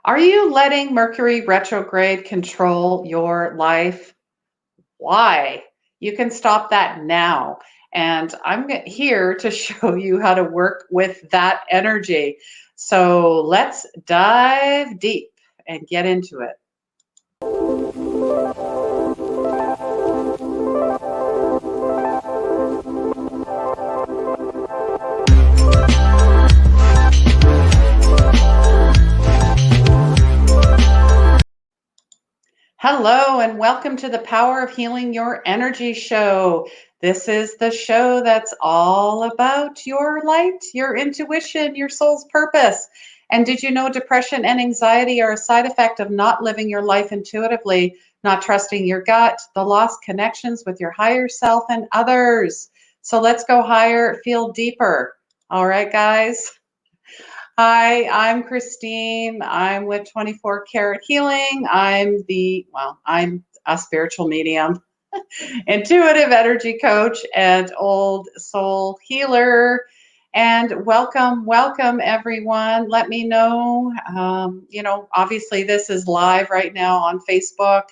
Are you letting Mercury retrograde control your life? Why? You can stop that now. And I'm here to show you how to work with that energy. So let's dive deep and get into it. Hello, and welcome to the Power of Healing Your Energy show. This is the show that's all about your light, your intuition, your soul's purpose. And did you know depression and anxiety are a side effect of not living your life intuitively, not trusting your gut, the lost connections with your higher self and others? So let's go higher, feel deeper. All right, guys. Hi, I'm Christine. I'm with 24 Karat Healing. I'm a spiritual medium, intuitive energy coach, and old soul healer. And welcome everyone. Let me know. Obviously this is live right now on Facebook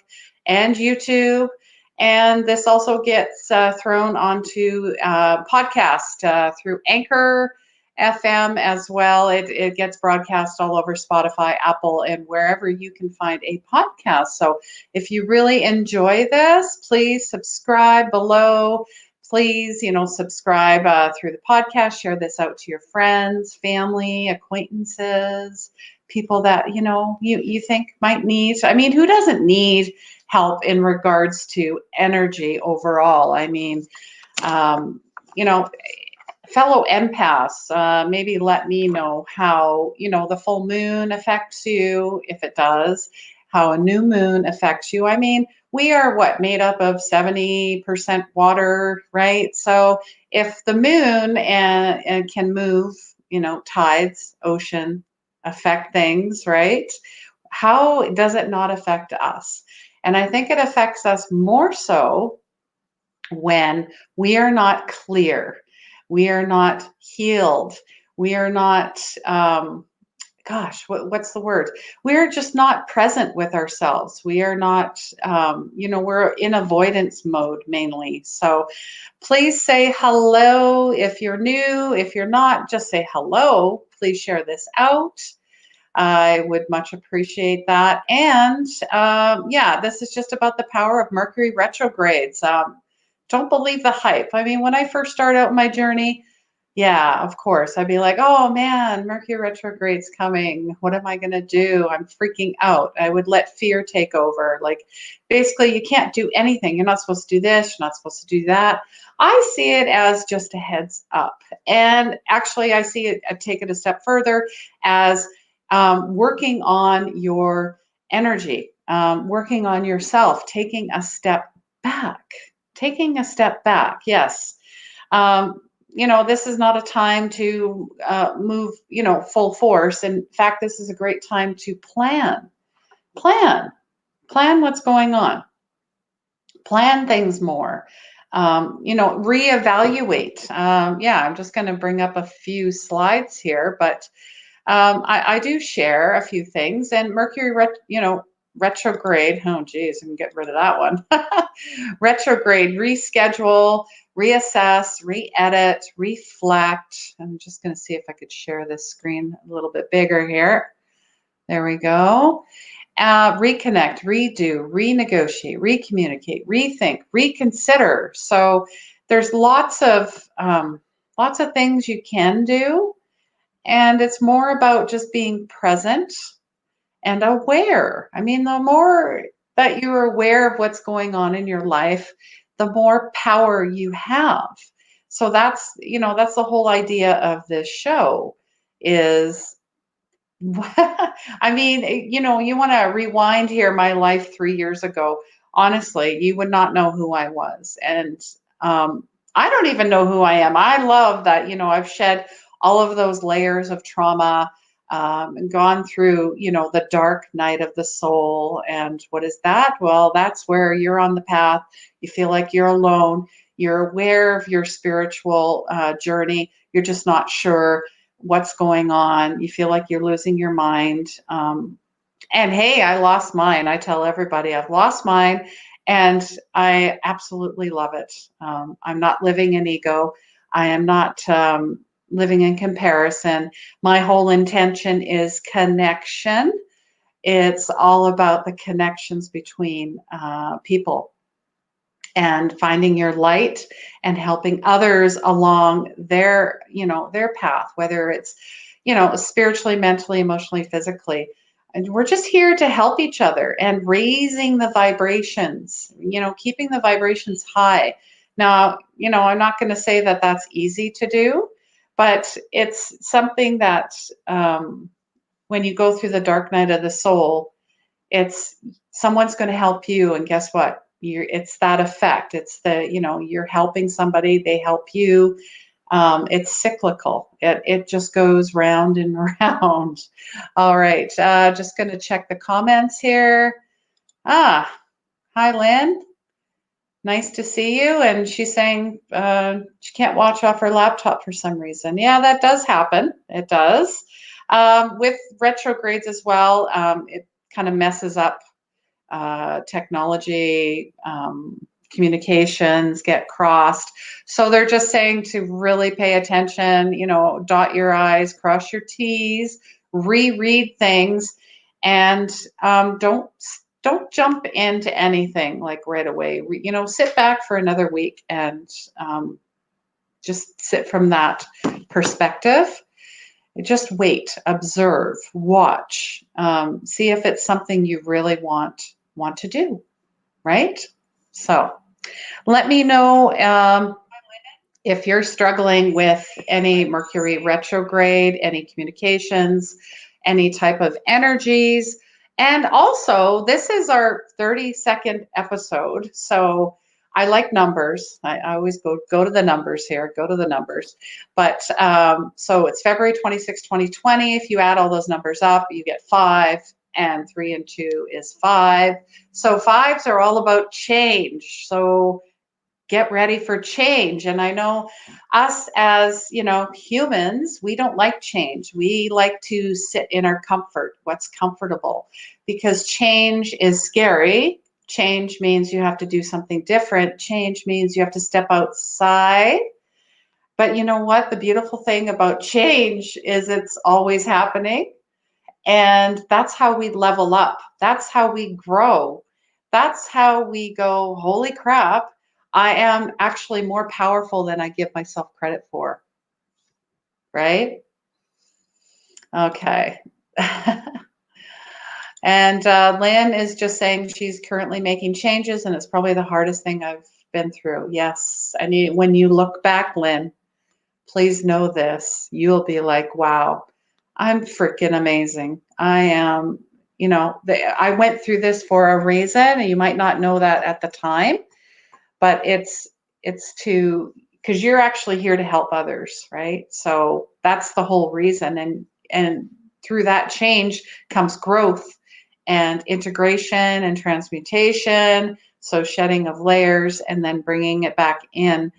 and YouTube. And this also gets thrown onto podcast through Anchor FM as well. It gets broadcast all over Spotify, Apple, and wherever you can find a podcast. So if you really enjoy this, please subscribe below. Please, subscribe through the podcast. Share this out to your friends, family, acquaintances, people that you think might need. I mean, who doesn't need help in regards to energy overall? I mean, you know fellow empaths, maybe let me know how, the full moon affects you, if it does, how a new moon affects you. I mean, we are made up of 70% water, right? So if the moon and can move, tides, ocean, affect things, right? How does it not affect us? And I think it affects us more so when we are not clear, we are not healed, we are not, what's the word? We're just not present with ourselves. We are not, we're in avoidance mode mainly. So please say hello if you're new. If you're not, just say hello. Please share this out. I would much appreciate that. And this is just about the power of Mercury retrogrades. Don't believe the hype. I mean, when I first started out my journey, yeah, of course, I'd be like, oh man, Mercury retrograde's coming. What am I going to do? I'm freaking out. I would let fear take over. Like, basically, you can't do anything. You're not supposed to do this. You're not supposed to do that. I see it as just a heads up. And actually, I see it, I take it a step further as working on your energy, working on yourself, taking a step back. Taking a step back, yes. This is not a time to move, full force. In fact, this is a great time to plan what's going on, plan things more, reevaluate. I'm just going to bring up a few slides here, but I do share a few things. And Mercury, retrograde. Oh, geez, I can get rid of that one. Retrograde, reschedule, reassess, re-edit, reflect. I'm just going to see if I could share this screen a little bit bigger here. There we go. Reconnect, redo, renegotiate, recommunicate, rethink, reconsider. So there's lots of things you can do, and it's more about just being present and aware. I mean, the more that you're aware of what's going on in your life, the more power you have. So that's the whole idea of this show is, I mean, you want to rewind here my life 3 years ago. Honestly, you would not know who I was. And I don't even know who I am. I love that, I've shed all of those layers of trauma, and gone through, the dark night of the soul. And what is that? Well, that's where you're on the path. You feel like you're alone. You're aware of your spiritual journey. You're just not sure what's going on. You feel like you're losing your mind. And hey, I lost mine. I tell everybody I've lost mine, and I absolutely love it. I'm not living in ego. I am not living in comparison. My whole intention is connection. It's all about the connections between people and finding your light and helping others along their, their path, whether it's, spiritually, mentally, emotionally, physically. And we're just here to help each other and raising the vibrations, keeping the vibrations high. Now, I'm not going to say that that's easy to do, but it's something that when you go through the dark night of the soul, it's someone's going to help you, and guess what, it's that effect. It's you're helping somebody, they help you. It's cyclical. It just goes round and round. All right, just going to check the comments here. Hi Lynn, nice to see you. And she's saying she can't watch off her laptop for some reason. Yeah, that does happen. It does. With retrogrades as well, it kind of messes up technology, communications get crossed. So they're just saying to really pay attention, dot your I's, cross your T's, reread things, and don't jump into anything like right away. Sit back for another week and just sit from that perspective. Just wait, observe, watch, see if it's something you really want to do, right? So let me know if you're struggling with any Mercury retrograde, any communications, any type of energies. And also, this is our 32nd episode. So I like numbers. I always go to the numbers here, go to the numbers. But so it's February 26, 2020. If you add all those numbers up, you get 5, and 3 and 2 is 5. So 5s are all about change. So get ready for change. And I know us as, humans, we don't like change. We like to sit in our comfort, what's comfortable, because change is scary. Change means you have to do something different. Change means you have to step outside. But you know what? The beautiful thing about change is it's always happening. And that's how we level up. That's how we grow. That's how we go, holy crap, I am actually more powerful than I give myself credit for. Right? Okay. And Lynn is just saying she's currently making changes, and it's probably the hardest thing I've been through. Yes. When you look back, Lynn, please know this. You'll be like, wow, I'm freaking amazing. I am, I went through this for a reason, and you might not know that at the time, but it's because you're actually here to help others, right? So that's the whole reason. And through that change comes growth and integration and transmutation. So shedding of layers and then bringing it back in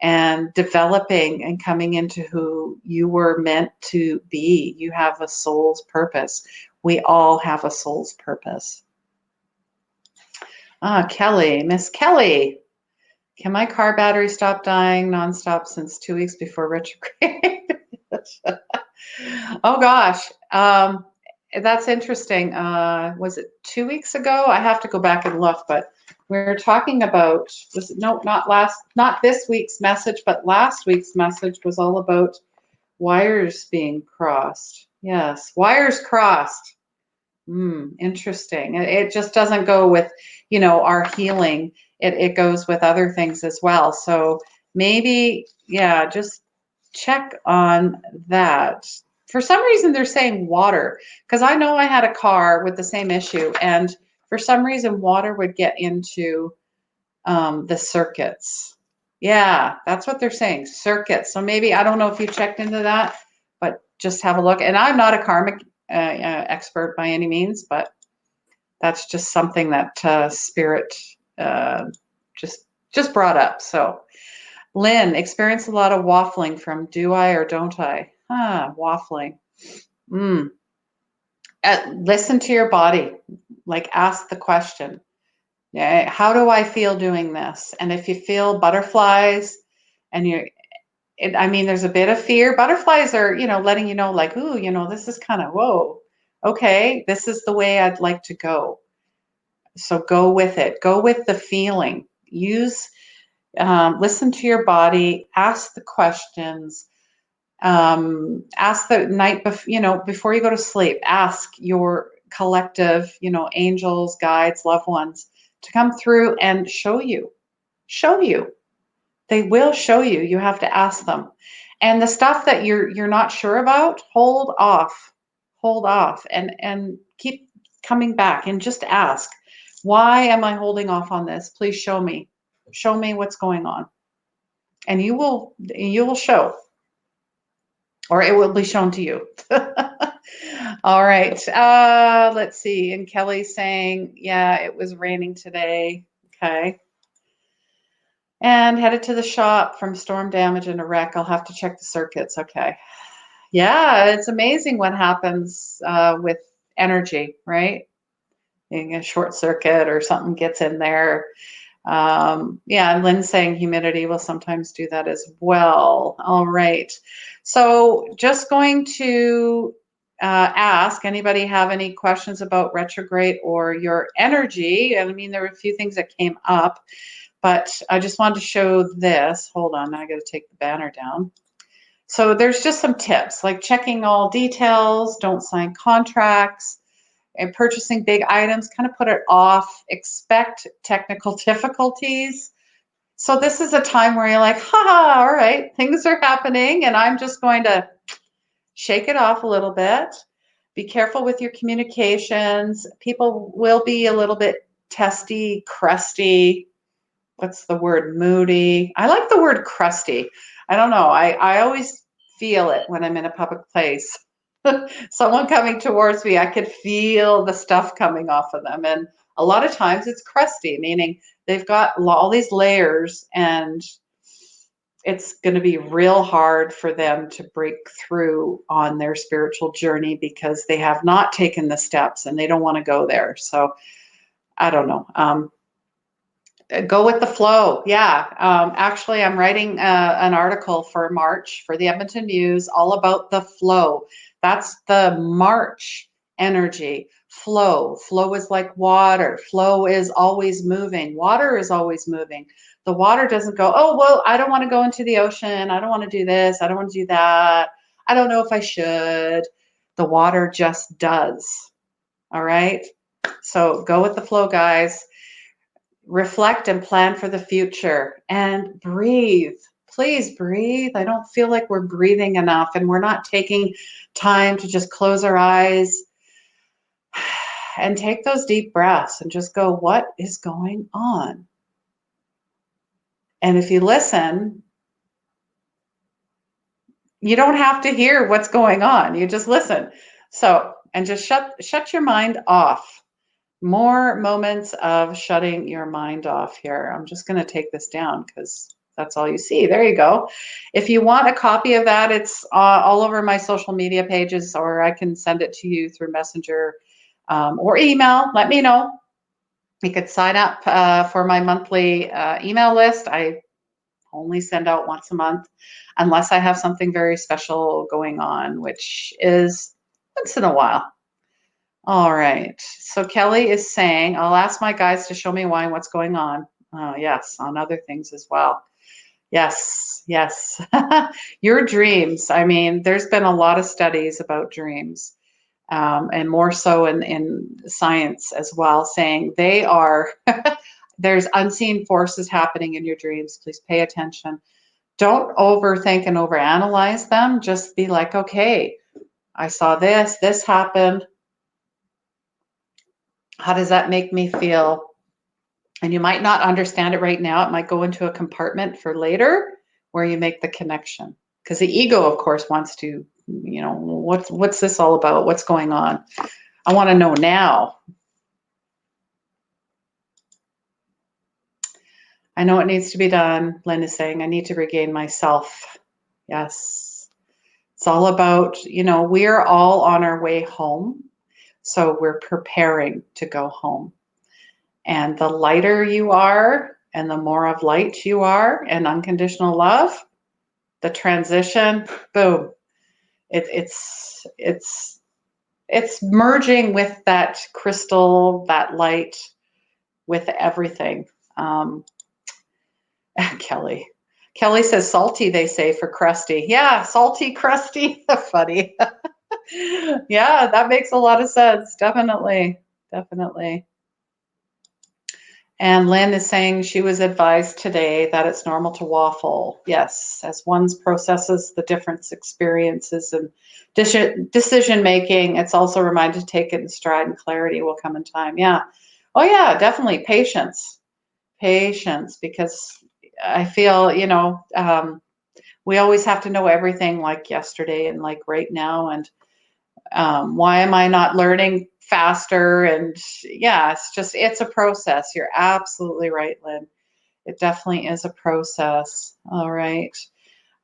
and developing and coming into who you were meant to be. You have a soul's purpose. We all have a soul's purpose. Kelly, Miss Kelly, can my car battery stop dying nonstop since 2 weeks before retrograde? Oh gosh, that's interesting. Was it 2 weeks ago? I have to go back and look, but we were talking about not this week's message, but last week's message was all about wires being crossed. Yes, wires crossed. Interesting. It just doesn't go with, our healing. It goes with other things as well. So maybe, yeah, just check on that. For some reason, they're saying water, because I know I had a car with the same issue, and for some reason, water would get into the circuits. Yeah, that's what they're saying, circuits. So maybe, I don't know if you checked into that, but just have a look. And I'm not a karmic expert by any means, but that's just something that spirit just brought up. So Lynn, experience a lot of waffling from do I or don't I? Waffling. Listen to your body, like ask the question, yeah, how do I feel doing this? And if you feel butterflies and I mean, there's a bit of fear. Butterflies are, letting you know, like, ooh, this is kind of, whoa, okay, this is the way I'd like to go. So go with it. Go with the feeling. Listen to your body. Ask the questions. Ask the night before you go to sleep. Ask your collective, angels, guides, loved ones to come through and show you. Show you. They will show you. You have to ask them. And the stuff that you're not sure about, hold off. Hold off and keep coming back and just ask, why am I holding off on this? Please show me. Show me what's going on. And you will show, or it will be shown to you. All right. Let's see. And Kelly's saying, yeah, it was raining today. Okay. And headed to the shop from storm damage and a wreck. I'll have to check the circuits. Okay. Yeah, it's amazing what happens with energy, right? Being a short circuit or something gets in there. Yeah, and Lynn's saying humidity will sometimes do that as well. All right. So just going to ask, anybody have any questions about retrograde or your energy? I mean, there were a few things that came up, but I just wanted to show this. Hold on, I got to take the banner down. So there's just some tips, like checking all details, don't sign contracts, and purchasing big items, kind of put it off, expect technical difficulties. So this is a time where you're like, haha, all right, things are happening, and I'm just going to shake it off a little bit. Be careful with your communications. People will be a little bit testy, crusty. What's the word? Moody. I like the word crusty. I don't know. I always feel it when I'm in a public place. Someone coming towards me, I could feel the stuff coming off of them. And a lot of times it's crusty, meaning they've got all these layers and it's going to be real hard for them to break through on their spiritual journey because they have not taken the steps and they don't want to go there. So I don't know. Go with the flow. Yeah. Actually, I'm writing an article for March for the Edmonton Muse all about the flow. That's the March energy. Flow. Flow is like water. Flow is always moving. Water is always moving. The water doesn't go, oh, well, I don't want to go into the ocean. I don't want to do this. I don't want to do that. I don't know if I should. The water just does. All right. So go with the flow, guys. Reflect and plan for the future and breathe. Please breathe. I don't feel like we're breathing enough and we're not taking time to just close our eyes and take those deep breaths and just go, what is going on? And if you listen, you don't have to hear what's going on. You just listen. So, and just shut your mind off. More moments of shutting your mind off here. I'm just going to take this down because that's all you see. There you go. If you want a copy of that, it's all over my social media pages, or I can send it to you through Messenger or email. Let me know. You could sign up for my monthly email list. I only send out once a month unless I have something very special going on, which is once in a while. All right. So Kelly is saying, I'll ask my guides to show me why and what's going on. Yes, on other things as well. Yes, yes. Your dreams. I mean, there's been a lot of studies about dreams, and more so in science as well, saying they are, there's unseen forces happening in your dreams. Please pay attention. Don't overthink and overanalyze them. Just be like, okay, I saw this happened. How does that make me feel? And you might not understand it right now. It might go into a compartment for later where you make the connection. Because the ego, of course, wants to, what's this all about? What's going on? I want to know now. I know it needs to be done. Lynn is saying, I need to regain myself. Yes. It's all about, we're all on our way home. So we're preparing to go home. And the lighter you are and the more of light you are and unconditional love, the transition, boom. It's merging with that crystal, that light, with everything. Kelly. Kelly says salty, they say, for crusty. Yeah, salty, crusty. Funny. Yeah, that makes a lot of sense. Definitely. Definitely. And Lynn is saying she was advised today that it's normal to waffle. Yes, as one's processes the different experiences and decision making, it's also reminded to take it in stride, and clarity will come in time. Yeah. Oh, yeah, definitely. Patience. Patience, because I feel, we always have to know everything like yesterday and like right now. And why am I not learning faster? And yeah, it's a process. You're absolutely right, Lynn. It definitely is a process. All right.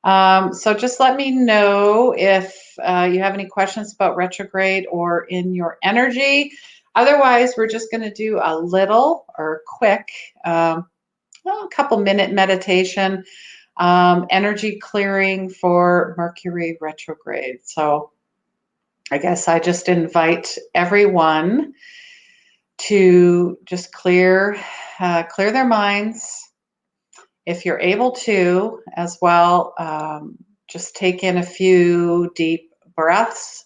So just let me know if you have any questions about retrograde or in your energy. Otherwise, we're just going to do a little or quick, a couple minute meditation, energy clearing for Mercury retrograde. So I guess I just invite everyone to just clear their minds. If you're able to, as well, just take in a few deep breaths,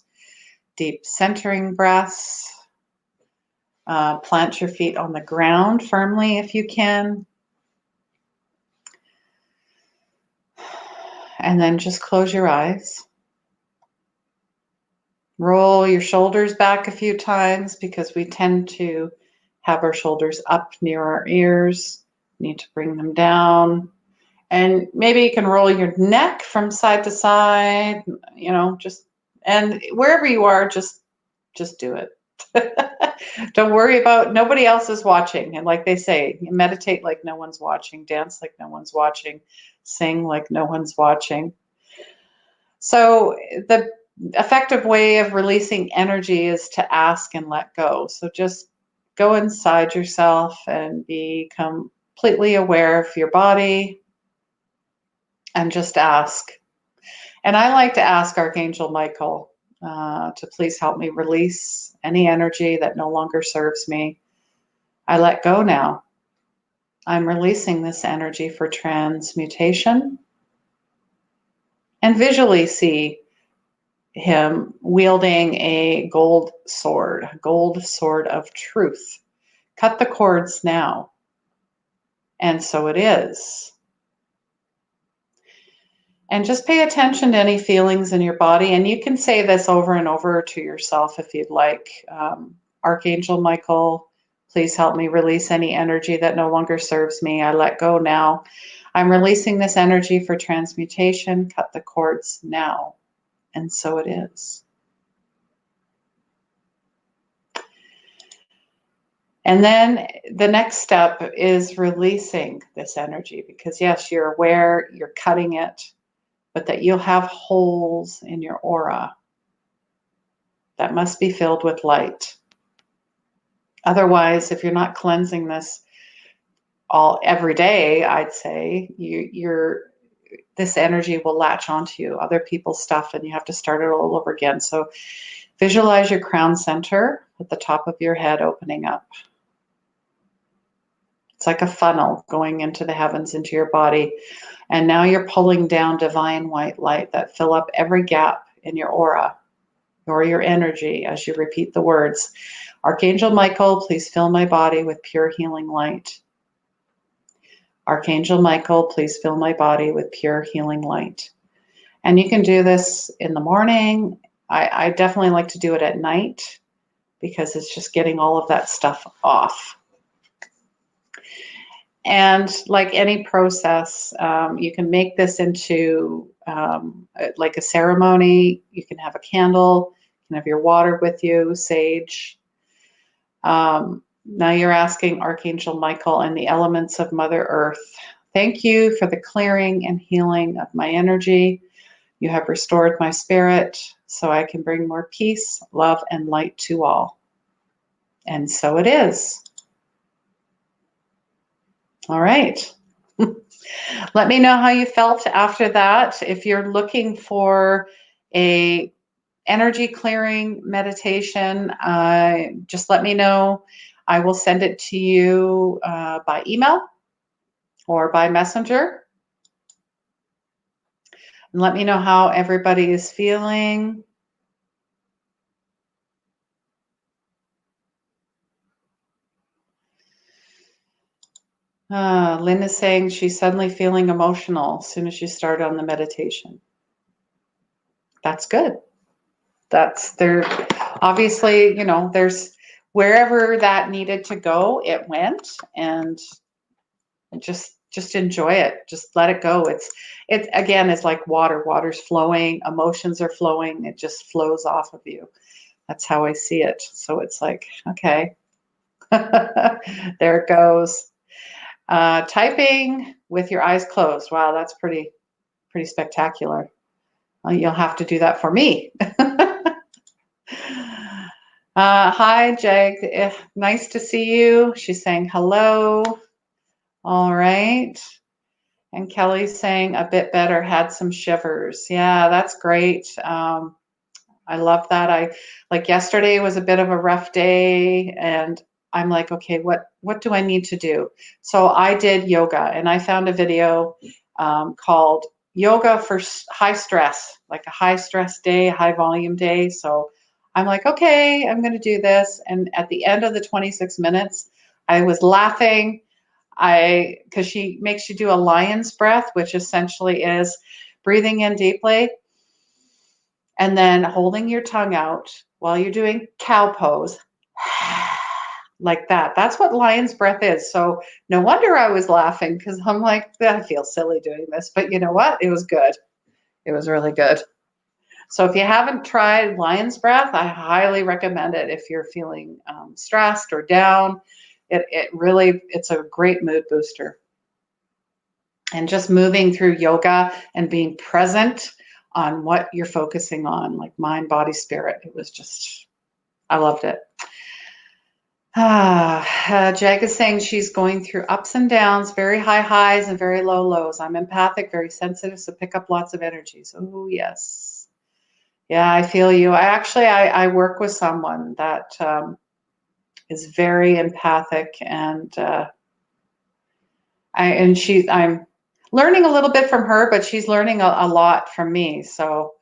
deep centering breaths. Plant your feet on the ground firmly if you can. And then just close your eyes. Roll your shoulders back a few times because we tend to have our shoulders up near our ears. Need to bring them down. And maybe you can roll your neck from side to side, and wherever you are, just do it. Don't worry about, nobody else is watching. And like they say, you meditate like no one's watching, dance like no one's watching, sing like no one's watching. So the effective way of releasing energy is to ask and let go. So just go inside yourself and become completely aware of your body and just ask. And I like to ask Archangel Michael to please help me release any energy that no longer serves me. I let go now. I'm releasing this energy for transmutation. And visually see him wielding a gold sword of truth. Cut the cords now. And so it is. And just pay attention to any feelings in your body. And you can say this over and over to yourself if you'd like. Archangel Michael, please help me release any energy that no longer serves me. I let go now. I'm releasing this energy for transmutation. Cut the cords now. And so it is. And then the next step is releasing this energy because, yes, you're aware, you're cutting it, but that you'll have holes in your aura that must be filled with light. Otherwise, if you're not cleansing this every day, I'd say this energy will latch onto you, other people's stuff, and you have to start it all over again. So visualize your crown center at the top of your head opening up. It's like a funnel going into the heavens, into your body. And now you're pulling down divine white light that fill up every gap in your aura or your energy as you repeat the words. Archangel Michael, please fill my body with pure healing light. Archangel Michael, please fill my body with pure healing light. And you can do this in the morning. I definitely like to do it at night because it's just getting all of that stuff off. And like any process, you can make this into like a ceremony. You can have a candle, you can have your water with you, sage. Now you're asking Archangel Michael and the elements of Mother Earth, thank you for the clearing and healing of my energy. You have restored my spirit so I can bring more peace, love, and light to all. And so it is. All right. Let me know how you felt after that. If you're looking for a energy clearing meditation, just let me know. I will send it to you by email or by messenger. And let me know how everybody is feeling. Lynn is saying she's suddenly feeling emotional as soon as she started on the meditation. That's good. That's there. Obviously, there's wherever that needed to go, it went, and just enjoy it. Just let it go. It again is like water. Water's flowing, emotions are flowing. It just flows off of you. That's how I see it. So it's like, okay, there it goes. Typing with your eyes closed. Wow, that's pretty spectacular. Well, you'll have to do that for me. Hi, Jag. Nice to see you. She's saying hello. All right. And Kelly's saying a bit better, had some shivers. Yeah, that's great. I love that. Like yesterday was a bit of a rough day, and I'm like, okay, what do I need to do? So I did yoga, and I found a video called Yoga for High Stress, like a high stress day, high volume day. So I'm like, okay, I'm going to do this. And at the end of the 26 minutes, I was laughing. Because she makes you do a lion's breath, which essentially is breathing in deeply and then holding your tongue out while you're doing cow pose like that. That's what lion's breath is. So no wonder I was laughing, because I'm like, I feel silly doing this, but you know what? It was good. It was really good. So if you haven't tried lion's breath, I highly recommend it if you're feeling stressed or down. It's a great mood booster. And just moving through yoga and being present on what you're focusing on, like mind, body, spirit. It was just, I loved it. Jag is saying she's going through ups and downs, very high highs and very low lows. I'm empathic, very sensitive, so pick up lots of energies. Oh, yes. Yeah, I feel you. I work with someone that is very empathic, and I'm learning a little bit from her, but she's learning a lot from me. So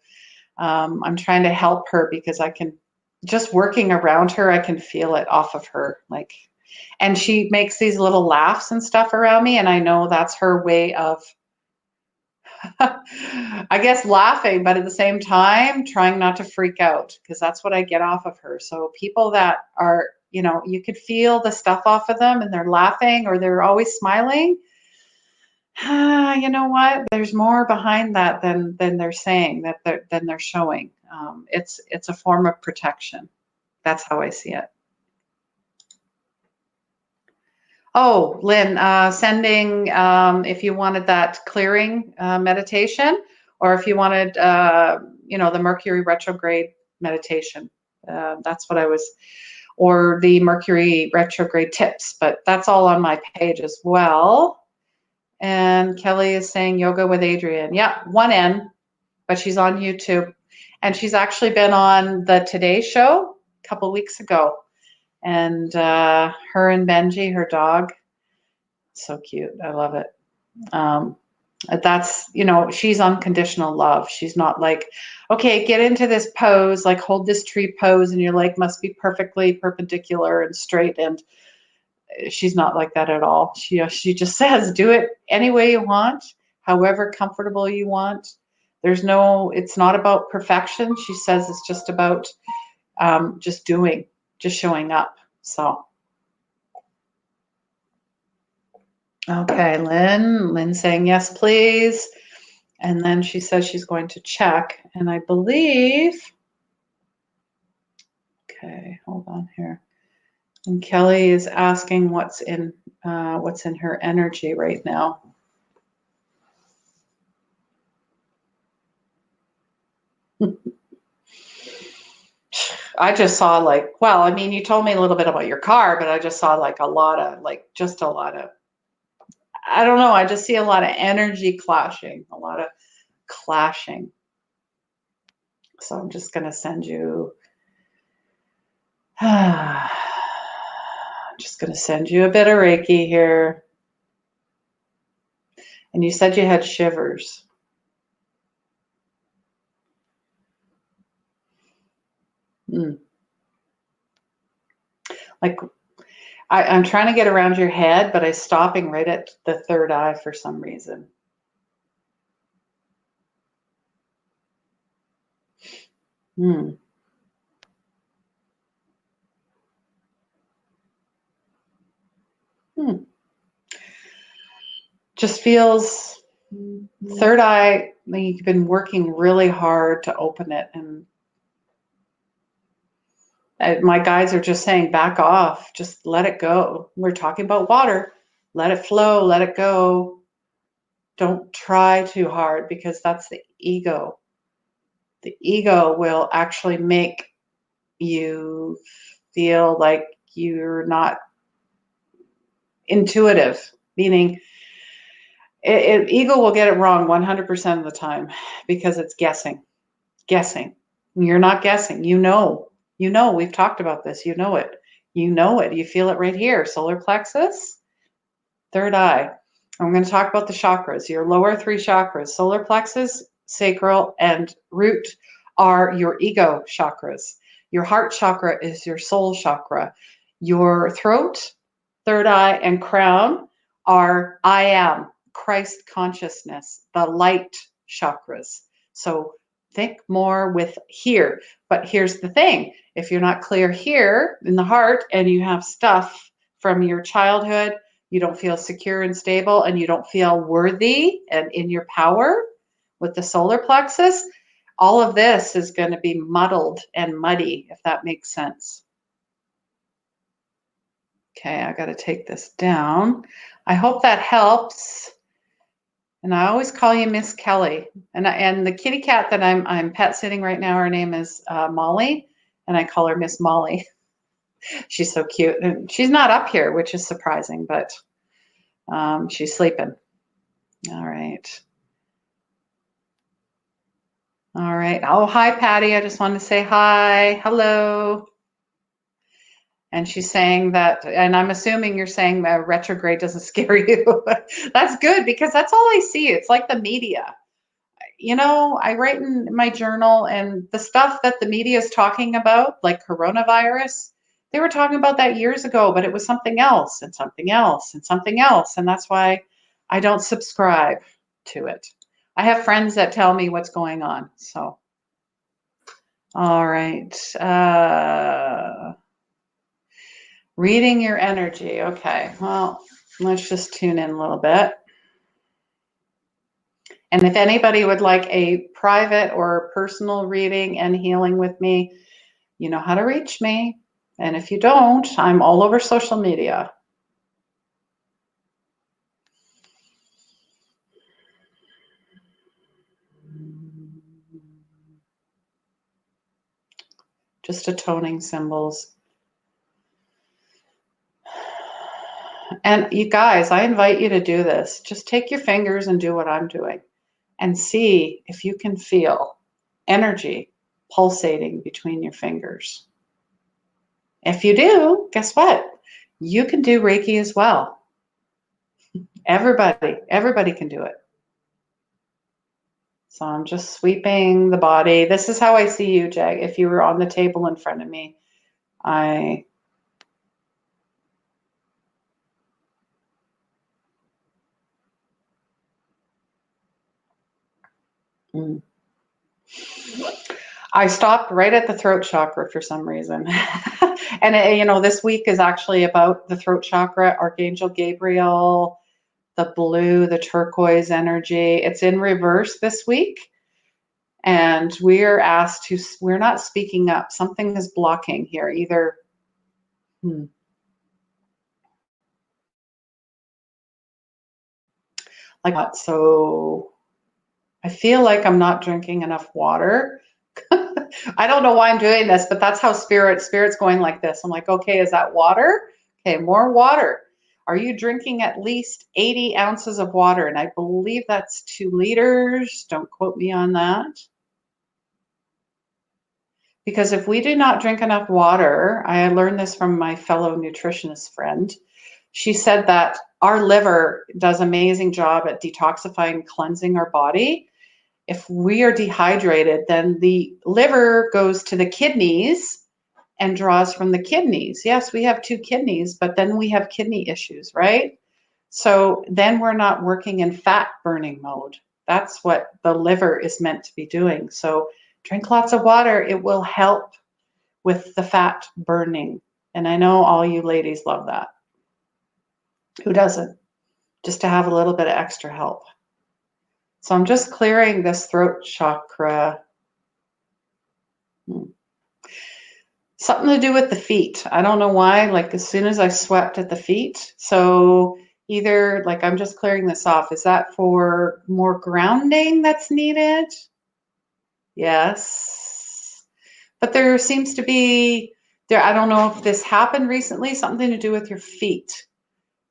I'm trying to help her, because just working around her, I can feel it off of her. And she makes these little laughs and stuff around me, and I know that's her way of, I guess, laughing, but at the same time, trying not to freak out, because that's what I get off of her. So people that are, you could feel the stuff off of them, and they're laughing or they're always smiling. You know what? There's more behind that than they're saying, than they're showing. It's a form of protection. That's how I see it. Oh, Lynn, sending if you wanted that clearing meditation, or if you wanted, the Mercury Retrograde meditation. That's what I was, or the Mercury Retrograde tips. But that's all on my page as well. And Kelly is saying yoga with Adrienne. Yeah, one N, but she's on YouTube. And she's actually been on the Today Show a couple weeks ago. And her and Benji, her dog, so cute. I love it. That's, she's unconditional love. She's not like, okay, get into this pose, like hold this tree pose, and your leg must be perfectly perpendicular and straight. And she's not like that at all. She just says, do it any way you want, however comfortable you want. It's not about perfection. She says it's just about just doing, just showing up. So, okay, Lynn saying yes, please. And then she says she's going to check, and I believe, okay, hold on here. And Kelly is asking what's in her energy right now. I just saw like, well, I mean, you told me a little bit about your car, but I just saw like a lot of, like, just a lot of, I don't know, I just see a lot of energy clashing, a lot of clashing. So I'm just going to send you, I'm just going to send you a bit of Reiki here. And you said you had shivers. Like, I'm trying to get around your head, but I'm stopping right at the third eye for some reason. Just feels third eye, like you've been working really hard to open it, and my guides are just saying, back off, just let it go. We're talking about water. Let it flow, let it go. Don't try too hard, because that's the ego. The ego will actually make you feel like you're not intuitive, meaning ego will get it wrong 100% of the time, because it's guessing. You're not guessing. We've talked about this. You know it. You feel it right here. Solar plexus, third eye. I'm going to talk about the chakras. Your lower three chakras, solar plexus, sacral, and root, are your ego chakras. Your heart chakra is your soul chakra. Your throat, third eye, and crown are I am, Christ consciousness, the light chakras. So think more with here. But here's the thing. If you're not clear here in the heart, and you have stuff from your childhood, you don't feel secure and stable, and you don't feel worthy and in your power with the solar plexus, all of this is going to be muddled and muddy, if that makes sense. Okay, I got to take this down. I hope that helps. And I always call you Miss Kelly. And the kitty cat that I'm pet sitting right now, her name is Molly, and I call her Miss Molly. She's so cute, and she's not up here, which is surprising, but she's sleeping. All right. All right. Oh, hi, Patty. I just wanted to say hi. Hello. And she's saying that, and I'm assuming you're saying that retrograde doesn't scare you. That's good, because that's all I see. It's like the media. I write in my journal, and the stuff that the media is talking about, like coronavirus, they were talking about that years ago, but it was something else and something else and something else. And that's why I don't subscribe to it. I have friends that tell me what's going on. So, all right. Reading your energy. Okay. Well, let's just tune in a little bit. And if anybody would like a private or personal reading and healing with me, you know how to reach me. And if you don't, I'm all over social media. Just atoning symbols. And you guys, I invite you to do this. Just take your fingers and do what I'm doing, and see if you can feel energy pulsating between your fingers. If you do, guess what? You can do Reiki as well. Everybody can do it. So I'm just sweeping the body. This is how I see you, Jag. If you were on the table in front of me, I stopped right at the throat chakra for some reason. And this week is actually about the throat chakra, Archangel Gabriel, the blue, the turquoise energy. It's in reverse this week. And we're not speaking up. Something is blocking here. Either, like that. So I feel like I'm not drinking enough water, I don't know why I'm doing this, but that's how spirit's going like this. I'm like, okay, is that water? Okay, more water. Are you drinking at least 80 ounces of water? And I believe that's 2 liters. Don't quote me on that. Because if we do not drink enough water, I learned this from my fellow nutritionist friend. She said that our liver does an amazing job at detoxifying, cleansing our body. If we are dehydrated, then the liver goes to the kidneys and draws from the kidneys. Yes, we have 2 kidneys, but then we have kidney issues, right? So then we're not working in fat burning mode. That's what the liver is meant to be doing. So drink lots of water. It will help with the fat burning. And I know all you ladies love that. Who doesn't? Just to have a little bit of extra help. So I'm just clearing this throat chakra. Something to do with the feet. I don't know why, like as soon as I swept at the feet. So either like I'm just clearing this off. Is that for more grounding that's needed? Yes. But there seems to be, I don't know if this happened recently, something to do with your feet,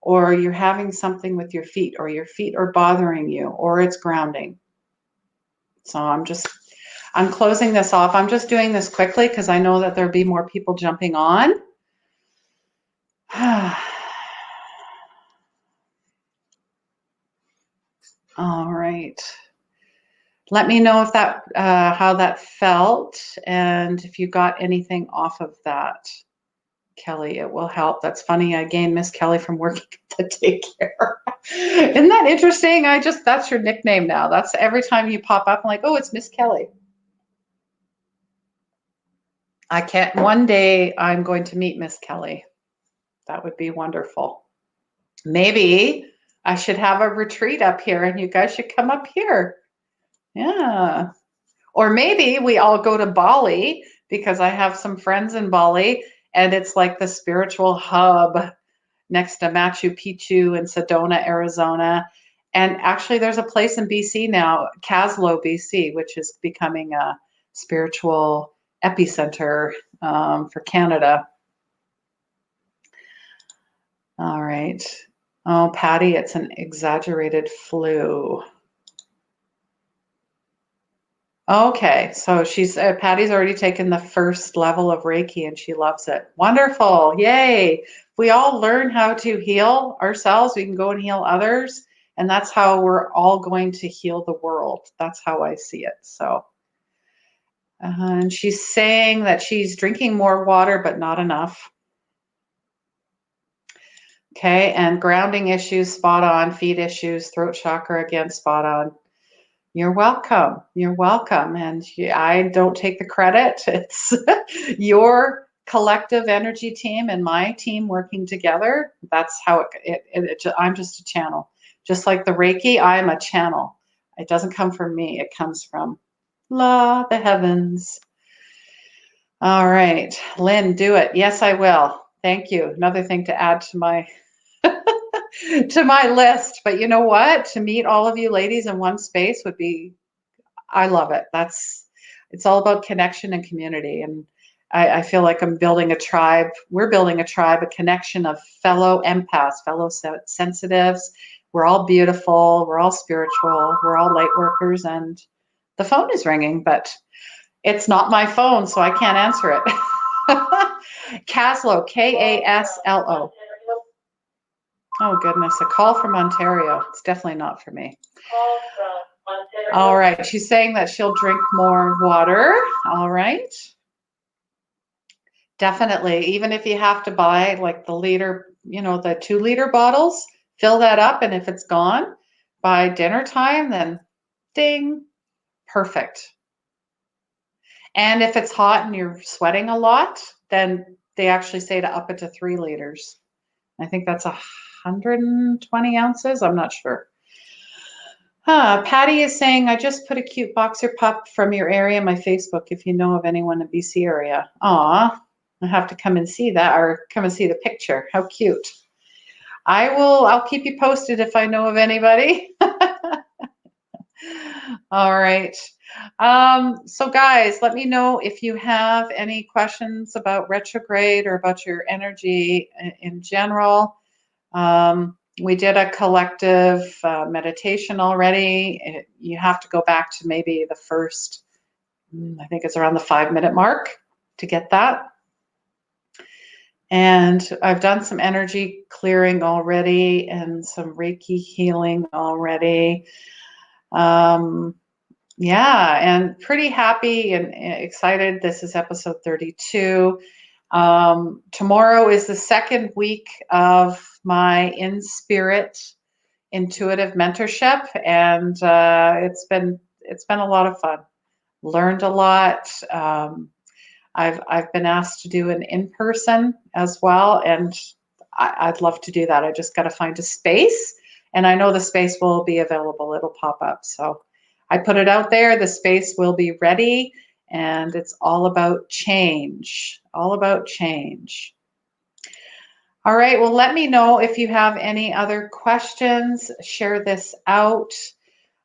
or you're having something with your feet, or your feet are bothering you, or it's grounding. So I'm closing this off. I'm just doing this quickly because I know that there'll be more people jumping on. All right. Let me know if that how that felt and if you got anything off of that, Kelly. It will help. That's funny. I gained Miss Kelly from working at the daycare. Isn't that interesting? That's your nickname now. That's every time you pop up, I'm like, oh, it's Miss Kelly. One day I'm going to meet Miss Kelly. That would be wonderful. Maybe I should have a retreat up here and you guys should come up here. Yeah. Or maybe we all go to Bali because I have some friends in Bali and it's like the spiritual hub next to Machu Picchu in Sedona, Arizona. And actually there's a place in BC now, Caslow, BC, which is becoming a spiritual epicenter for Canada. All right. Oh, Patty, it's an exaggerated flu. Okay, so Patty's already taken the first level of Reiki and she loves it. Wonderful, yay. If we all learn how to heal ourselves, we can go and heal others. And that's how we're all going to heal the world. That's how I see it. So, and she's saying that she's drinking more water, but not enough. Okay, and grounding issues, spot on. Feet issues, throat chakra, again, spot on. You're welcome. You're welcome. And I don't take the credit. It's your collective energy team and my team working together. That's how I'm just a channel. Just like the Reiki, I am a channel. It doesn't come from me. It comes from the heavens. All right. Lynn, do it. Yes, I will. Thank you. Another thing to add to my to my list. But you know what? To meet all of you ladies in one space would be, I love it. It's all about connection and community. And I feel like I'm building a tribe. We're building a tribe, a connection of fellow empaths, fellow sensitives. We're all beautiful. We're all spiritual. We're all light workers. And the phone is ringing, but it's not my phone, so I can't answer it. Kaslo, Kaslo. Oh, goodness, a call from Ontario. It's definitely not for me. All right, she's saying that she'll drink more water. All right. Definitely, even if you have to buy like the liter, the 2-liter bottles, fill that up, and if it's gone by dinner time, then ding, perfect. And if it's hot and you're sweating a lot, then they actually say to up it to 3 liters. I think that's 120 ounces. I'm not sure. Patty is saying, I just put a cute boxer pup from your area in my Facebook if you know of anyone in the BC area. Aw, I have to come and see that, or come and see the picture. How cute. I'll keep you posted if I know of anybody. All right. So guys, let me know if you have any questions about retrograde or about your energy in general. We did a collective meditation already. You have to go back to maybe the first, I think it's around the 5-minute mark to get that. And I've done some energy clearing already and some Reiki healing already. Yeah, and pretty happy and excited. This is episode 32. Tomorrow is the second week of my In Spirit intuitive mentorship, and it's been a lot of fun. Learned a lot. I've been asked to do an in-person as well, and I'd love to do that. I just got to find a space, and I know the space will be available. It'll pop up. So I put it out there. The space will be ready, and it's all about change. All about change. All right. Well, let me know if you have any other questions. Share this out.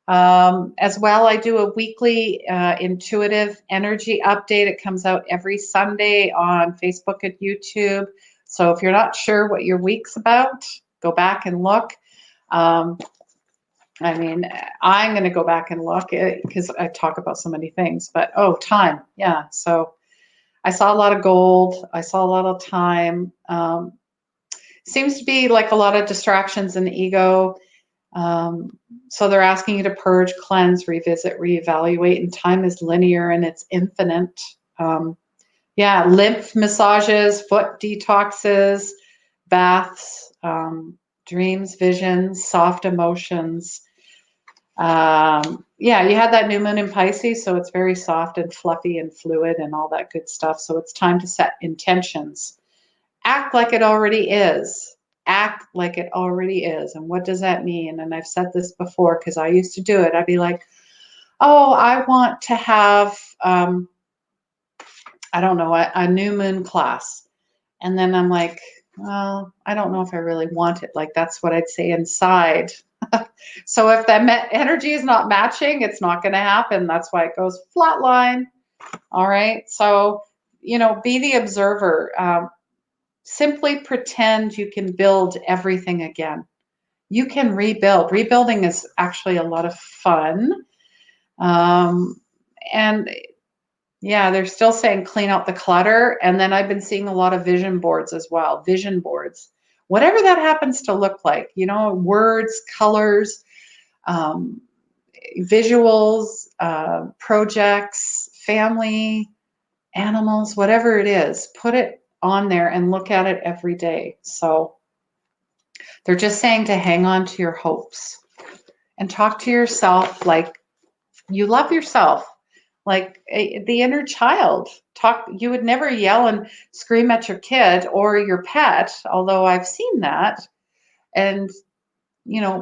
As well, I do a weekly intuitive energy update. It comes out every Sunday on Facebook and YouTube. So if you're not sure what your week's about, go back and look. I mean, I'm going to go back and look because I talk about so many things. But, time. Yeah. So I saw a lot of gold. I saw a lot of time. Seems to be like a lot of distractions and ego. So they're asking you to purge, cleanse, revisit, reevaluate, and time is linear and it's infinite. Yeah, lymph massages, foot detoxes, baths, dreams, visions, soft emotions. Yeah, you had that new moon in Pisces, so it's very soft and fluffy and fluid and all that good stuff. So it's time to set intentions. Act like it already is. Act like it already is. And what does that mean? And I've said this before because I used to do it. I'd be like, oh, I want to have, I don't know, a new moon class. And then I'm like, well, I don't know if I really want it. Like, that's what I'd say inside. So if that energy is not matching, it's not going to happen. That's why it goes flatline. All right. So, be the observer. Simply pretend you can build everything again. You can rebuild. Rebuilding is actually a lot of fun. And yeah, they're still saying clean out the clutter. And then I've been seeing a lot of vision boards as well. Vision boards, whatever that happens to look like, words, colors, visuals, projects, family, animals, whatever it is, put it on there and look at it every day. So they're just saying to hang on to your hopes and talk to yourself like you love yourself, like the inner child. You would never yell and scream at your kid or your pet, although I've seen that. And,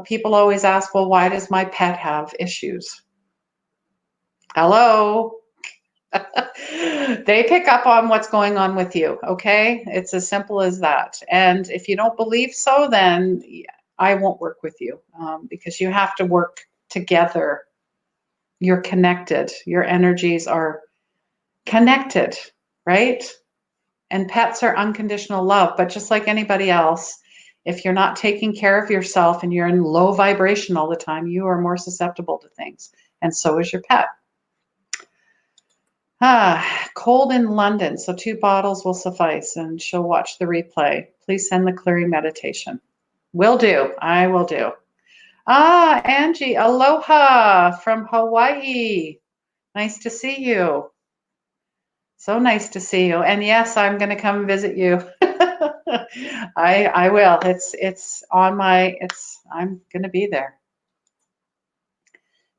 people always ask, well, why does my pet have issues? Hello? They pick up on what's going on with you, okay? It's as simple as that. And if you don't believe so, then I won't work with you because you have to work together. You're connected. Your energies are connected, right? And pets are unconditional love, but just like anybody else, if you're not taking care of yourself and you're in low vibration all the time, you are more susceptible to things. And so is your pet. Cold in London, so 2 bottles will suffice, and she'll watch the replay. Please send the clearing meditation. Will do. I will do. Angie, aloha from Hawaii. Nice to see you. So nice to see you. And yes, I'm going to come visit you. I will. I'm going to be there.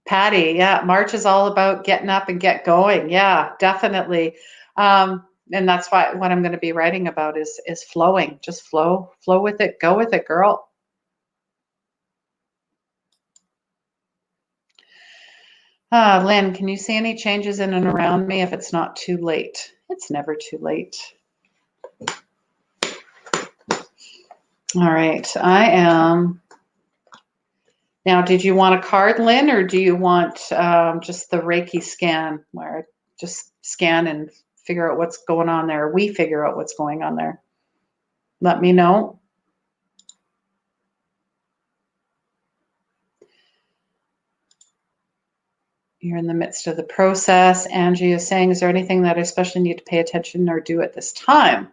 Patty, yeah, March is all about getting up and get going. Yeah, definitely. And that's what I'm going to be writing about is flowing. Just flow with it. Go with it, girl. Lynn, can you see any changes in and around me if it's not too late? It's never too late. All right, I am Now, did you want a card, Lynn, or do you want just the Reiki scan where I just scan and figure out what's going on there? We figure out what's going on there. Let me know. You're in the midst of the process. Angie is saying, is there anything that I especially need to pay attention or do at this time?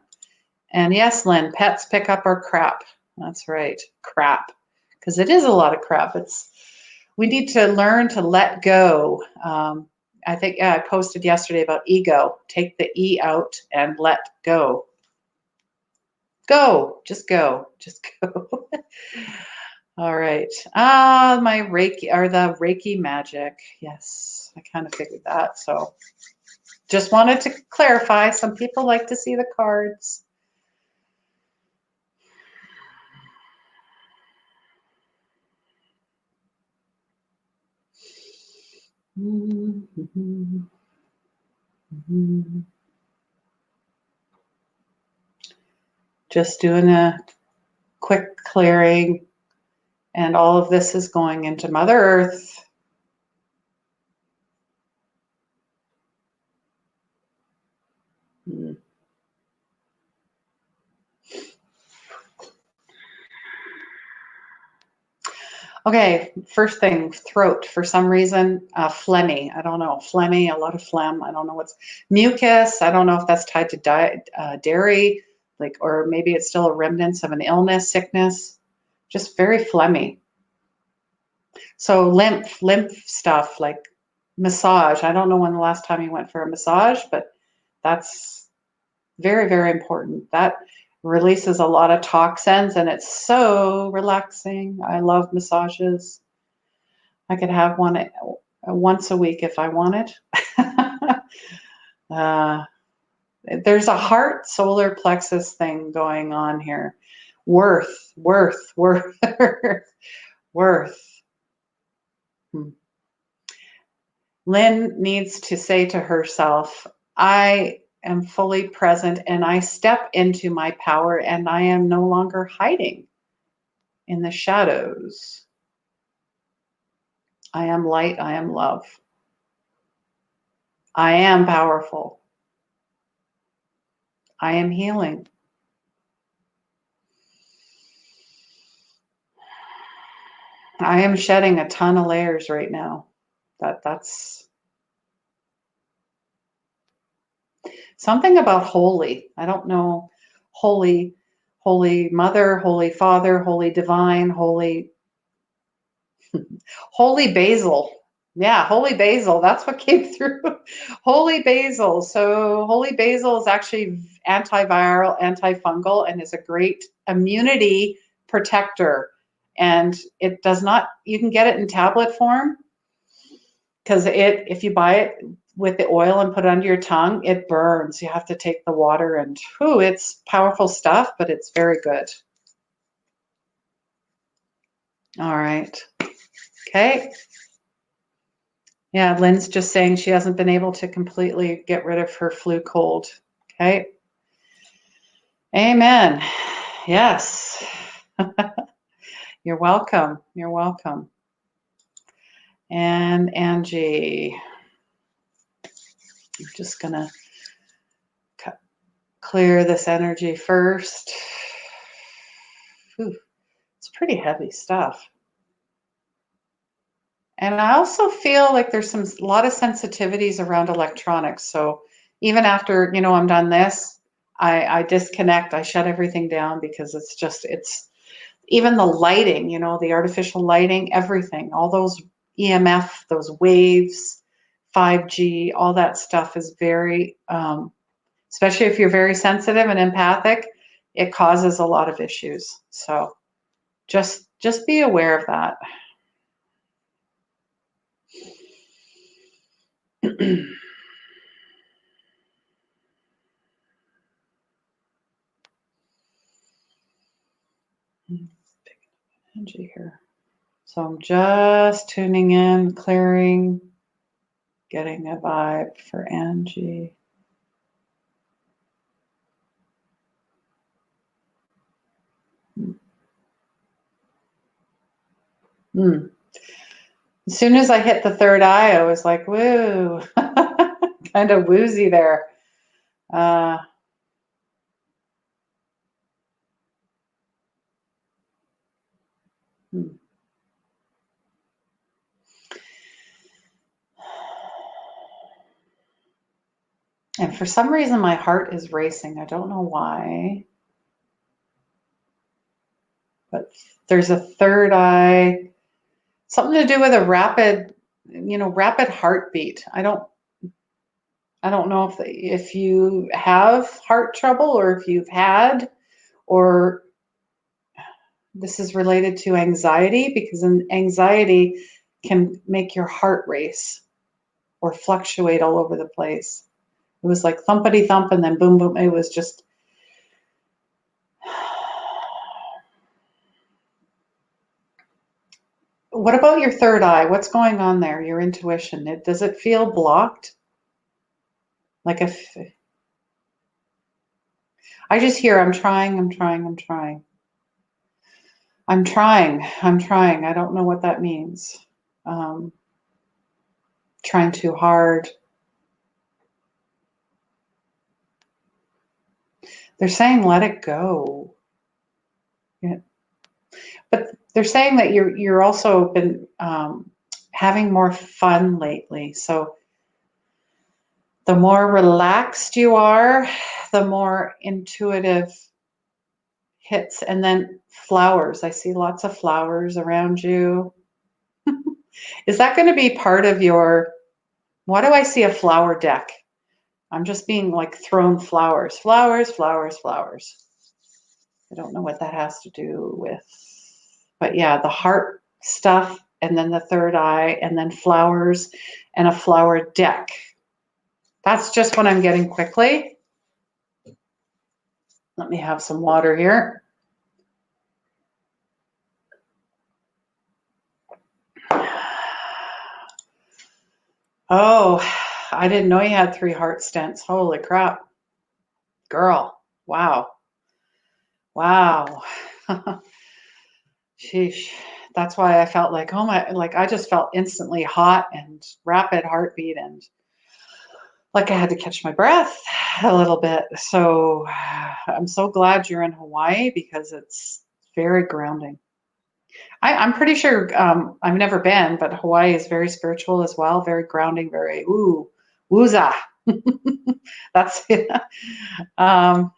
And yes, Lynn, pets pick up our crap. That's right, crap. Because it is a lot of crap. We need to learn to let go. I think I posted yesterday about ego. Take the E out and let go. Go, just go, just go. All right. My Reiki, or the Reiki magic. Yes, I kind of figured that. So just wanted to clarify. Some people like to see the cards. Just doing a quick clearing, and all of this is going into Mother Earth. Okay, first thing, throat. For some reason, phlegmy. I don't know, phlegmy, a lot of phlegm. I don't know what's mucus. I don't know if that's tied to dairy, like, or maybe it's still a remnants of an illness, sickness. Just very phlegmy. So lymph stuff, like massage. I don't know when the last time you went for a massage, but that's very, very important. That releases a lot of toxins and it's so relaxing. I love massages. I could have one once a week if I wanted. There's a heart solar plexus thing going on here. Worth. Hmm. Lynn needs to say to herself, I am fully present and I step into my power and I am no longer hiding in the shadows. I am light, I am love. I am powerful. I am healing. I am shedding a ton of layers right now. That's something about holy. I don't know, holy, holy mother, holy father, holy divine, holy basil. Yeah, holy basil. That's what came through. Holy basil. So holy basil is actually antiviral, antifungal, and is a great immunity protector. And it does not, you can get it in tablet form because if you buy it with the oil and put it under your tongue, it burns. You have to take the water and, it's powerful stuff, but it's very good. All right. Okay. Yeah, Lynn's just saying she hasn't been able to completely get rid of her flu cold. Okay. Amen. Yes. You're welcome. You're welcome. And Angie, I'm just going to clear this energy first. It's pretty heavy stuff. And I also feel like there's a lot of sensitivities around electronics. So even after, I'm done this, I disconnect, I shut everything down because it's even the lighting, the artificial lighting, everything, all those EMF, those waves, 5G, all that stuff is very, especially if you're very sensitive and empathic, it causes a lot of issues. So just be aware of that. Energy here. So I'm just tuning in, clearing, getting a vibe for Angie. As soon as I hit the third eye, I was like, woo, kind of woozy there. Uh, hmm. And for some reason, my heart is racing. I don't know why, but there's a third eye, something to do with a rapid, rapid heartbeat. I don't know if you have heart trouble or if you've had, or this is related to anxiety, because anxiety can make your heart race or fluctuate all over the place. It was like thumpity thump and then boom, boom. It was just. What about your third eye? What's going on there? Your intuition. Does it feel blocked? Like if I just hear, I'm trying, I'm trying, I'm trying. I'm trying, I'm trying. I don't know what that means. Um, Trying too hard. They're saying let it go. Yeah. But they're saying that you're also been having more fun lately. So the more relaxed you are, the more intuitive hits. And then flowers. I see lots of flowers around you. Is that going to be part of your, why do I see a flower deck? I'm just being like thrown flowers, flowers, flowers, flowers. I don't know what that has to do with, but yeah, the heart stuff, and then the third eye, and then flowers, and a flower deck. That's just what I'm getting quickly. Let me have some water here. Oh, I didn't know you had 3 heart stents. Holy crap. Girl, wow. Wow. Sheesh. That's why I felt like, oh my, like I just felt instantly hot and rapid heartbeat, and like I had to catch my breath a little bit. So I'm so glad you're in Hawaii, because it's very grounding. I'm pretty sure, I've never been, but Hawaii is very spiritual as well, very grounding, very wooza. That's it. Um,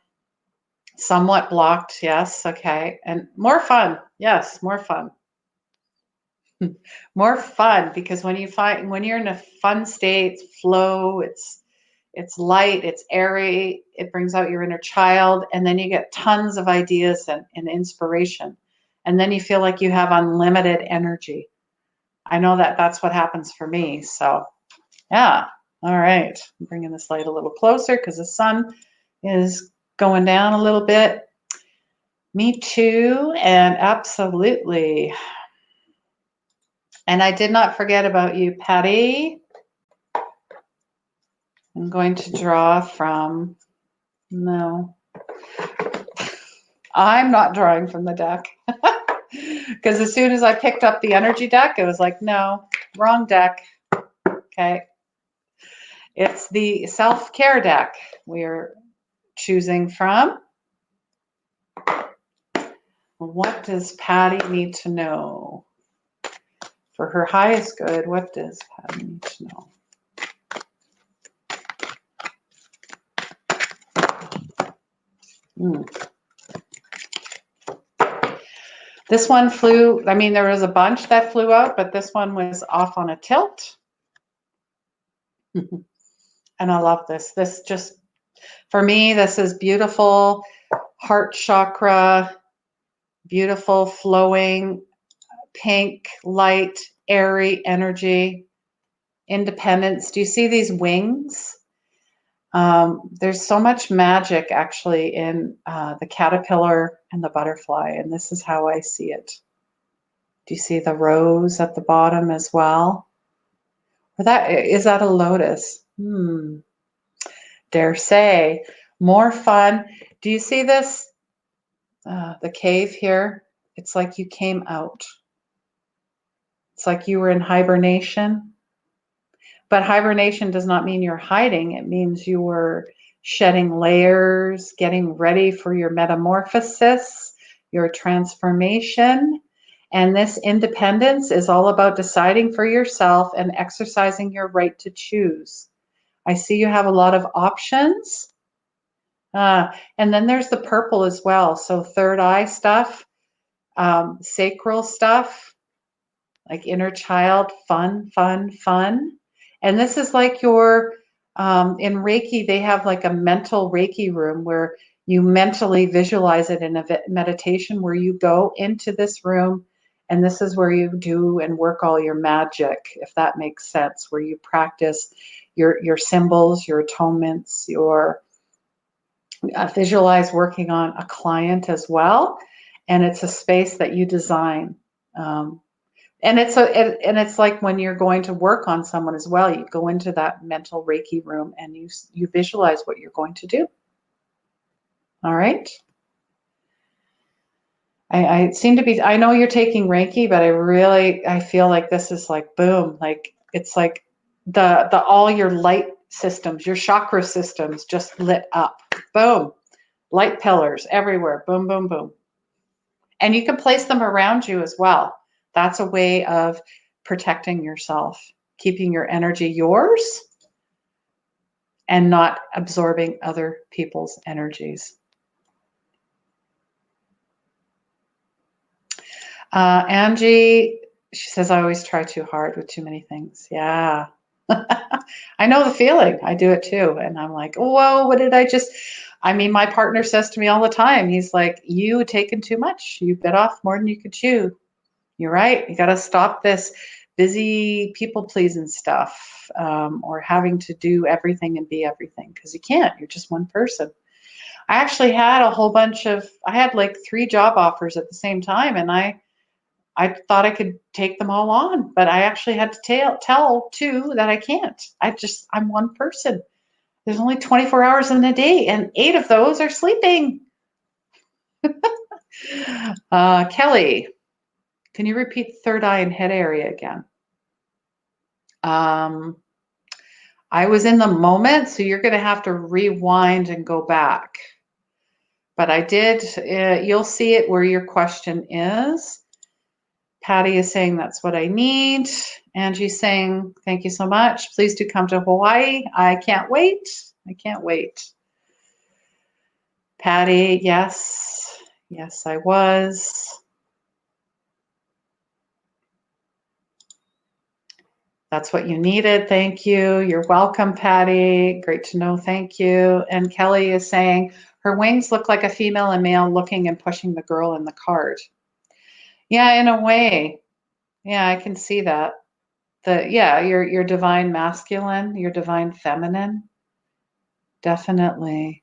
Somewhat blocked, yes, okay, and more fun, yes, more fun. More fun, because when you're in a fun state, it's flow, it's light, it's airy, it brings out your inner child, and then you get tons of ideas and inspiration, and then you feel like you have unlimited energy. I know that that's what happens for me. So yeah, all right, I'm bringing this light a little closer because the sun is going down a little bit. Me too, and absolutely. And I did not forget about you, Patty. I'm going to draw from, no, I'm not drawing from the deck. Because as soon as I picked up the energy deck, it was like, no, wrong deck. Okay. It's the self-care deck we're choosing from. What does Patty need to know? For her highest good, what does Patty need to know? This one flew, I mean, there was a bunch that flew out, but this one was off on a tilt. And I love this. This just, for me, this is beautiful heart chakra, beautiful flowing pink, light, airy energy, independence. Do you see these wings? There's so much magic actually in the caterpillar and the butterfly, and this is how I see it. Do you see the rose at the bottom as well? Or is that a lotus? Dare say. More fun. Do you see this? The cave here? It's like you came out. It's like you were in hibernation. But hibernation does not mean you're hiding. It means you were shedding layers, getting ready for your metamorphosis, your transformation. And this independence is all about deciding for yourself and exercising your right to choose. I see you have a lot of options. And then there's the purple as well. So third eye stuff, sacral stuff, like inner child, fun, fun, fun. And this is like your, in Reiki, they have like a mental Reiki room where you mentally visualize it in a meditation where you go into this room and this is where you do and work all your magic, if that makes sense, where you practice your symbols, your atonements, your visualize working on a client as well. And it's a space that you design. And it's like when you're going to work on someone as well, you go into that mental Reiki room and you visualize what you're going to do. All right. I seem to be, I know you're taking Reiki, but I feel like this is like boom, like it's like the all your light systems, your chakra systems just lit up. Boom. Light pillars everywhere. Boom, boom, boom. And you can place them around you as well. That's a way of protecting yourself, keeping your energy yours and not absorbing other people's energies. Angie, she says, I always try too hard with too many things. Yeah. I know the feeling. I do it too. And I'm like, whoa, what did I just, I mean, my partner says to me all the time, he's like, you taken too much. You bit off more than you could chew. You're right. You got to stop this busy people pleasing stuff or having to do everything and be everything because you can't. You're just one person. I actually had a whole bunch of, I had like 3 job offers at the same time and I thought I could take them all on, but I actually had to tell 2 that I can't. I'm one person. There's only 24 hours in a day and 8 of those are sleeping. Kelly, can you repeat third eye and head area again? I was in the moment, so you're going to have to rewind and go back. But I did, you'll see it where your question is. Patty is saying that's what I need. Angie's saying, thank you so much. Please do come to Hawaii. I can't wait. I can't wait. Patty, yes. Yes, I was. That's what you needed. Thank you. You're welcome, Patty. Great to know. Thank you. And Kelly is saying her wings look like a female and male looking and pushing the girl in the card. Yeah, in a way. Yeah, I can see that. Your divine masculine, your divine feminine. Definitely.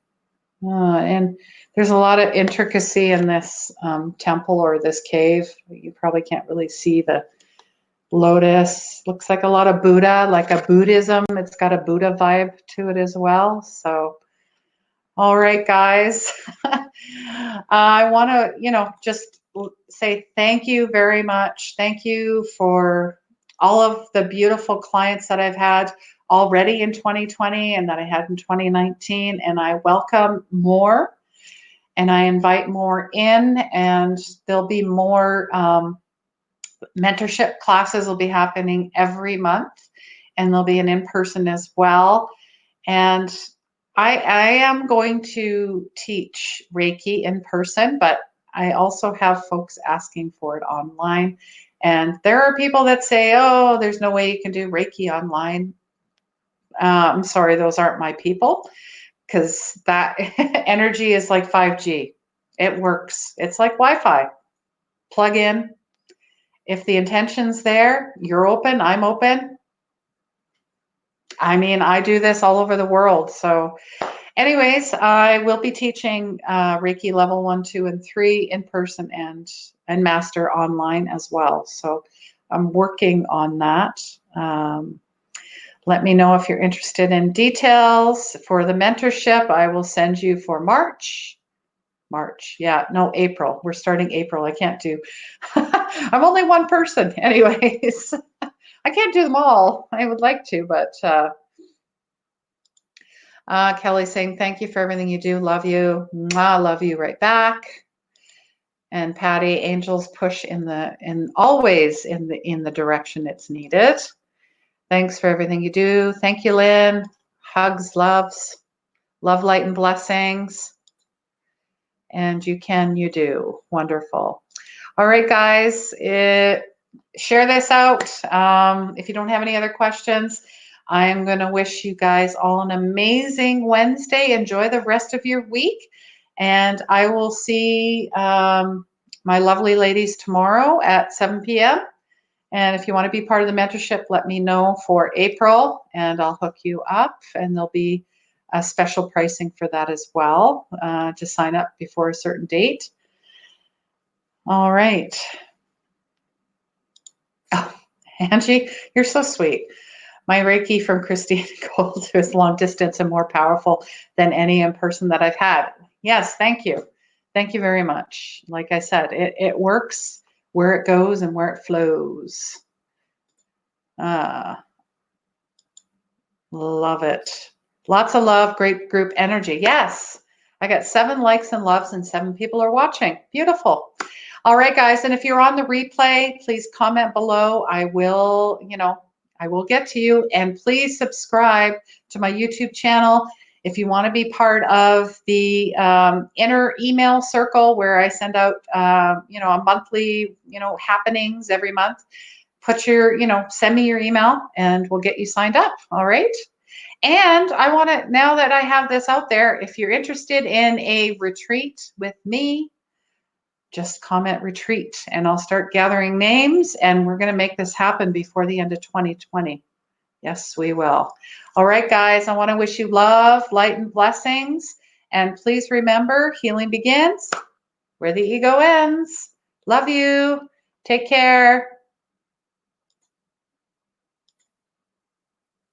And there's a lot of intricacy in this temple or this cave. You probably can't really see the lotus. Looks like a lot of Buddha, like a Buddhism. It's got a Buddha vibe to it as well. So, all right, guys. I want to, just say thank you very much. Thank you for all of the beautiful clients that I've had already in 2020 and that I had in 2019. And I welcome more and I invite more in, and there'll be more mentorship classes will be happening every month, and there'll be an in-person as well. And I am going to teach Reiki in person, but I also have folks asking for it online. And there are people that say, oh, there's no way you can do Reiki online. I'm sorry, those aren't my people, because that energy is like 5G. It works. It's like Wi-Fi. Plug in. If the intention's there, you're open, I'm open. I mean, I do this all over the world. So anyways, I will be teaching Reiki level 1, 2, and 3 in person and master online as well. So I'm working on that. Let me know if you're interested in details for the mentorship. I will send you for March. Yeah, no, April. We're starting April. I can't do I'm only one person anyways. I can't do them all. I would like to, but Kelly saying, thank you for everything you do. Love you. Mwah, love you right back. And Patty, angels push always in the direction it's needed. Thanks for everything you do. Thank you, Lynn. Hugs, loves, love, light, and blessings. And you can, you do. Wonderful. All right, guys, share this out. If you don't have any other questions, I'm going to wish you guys all an amazing Wednesday. Enjoy the rest of your week. And I will see my lovely ladies tomorrow at 7 p.m. And if you want to be part of the mentorship, let me know for April, and I'll hook you up. And there'll be a special pricing for that as well, to sign up before a certain date. All right. Oh, Angie, you're so sweet. My Reiki from Christine Gold is long distance and more powerful than any in person that I've had. Yes, thank you. Thank you very much. Like I said, it works where it goes and where it flows. Love it. Lots of love, great group energy. Yes, I got 7 likes and loves and 7 people are watching. Beautiful. All right, guys. And if you're on the replay, please comment below. I will get to you. And please subscribe to my YouTube channel. If you want to be part of the inner email circle where I send out, a monthly, happenings every month, send me your email and we'll get you signed up. All right. And I want to, now that I have this out there, if you're interested in a retreat with me, just comment retreat and I'll start gathering names, and we're going to make this happen before the end of 2020. Yes, we will. All right, guys, I want to wish you love, light, and blessings. And please remember, healing begins where the ego ends. Love you. Take care.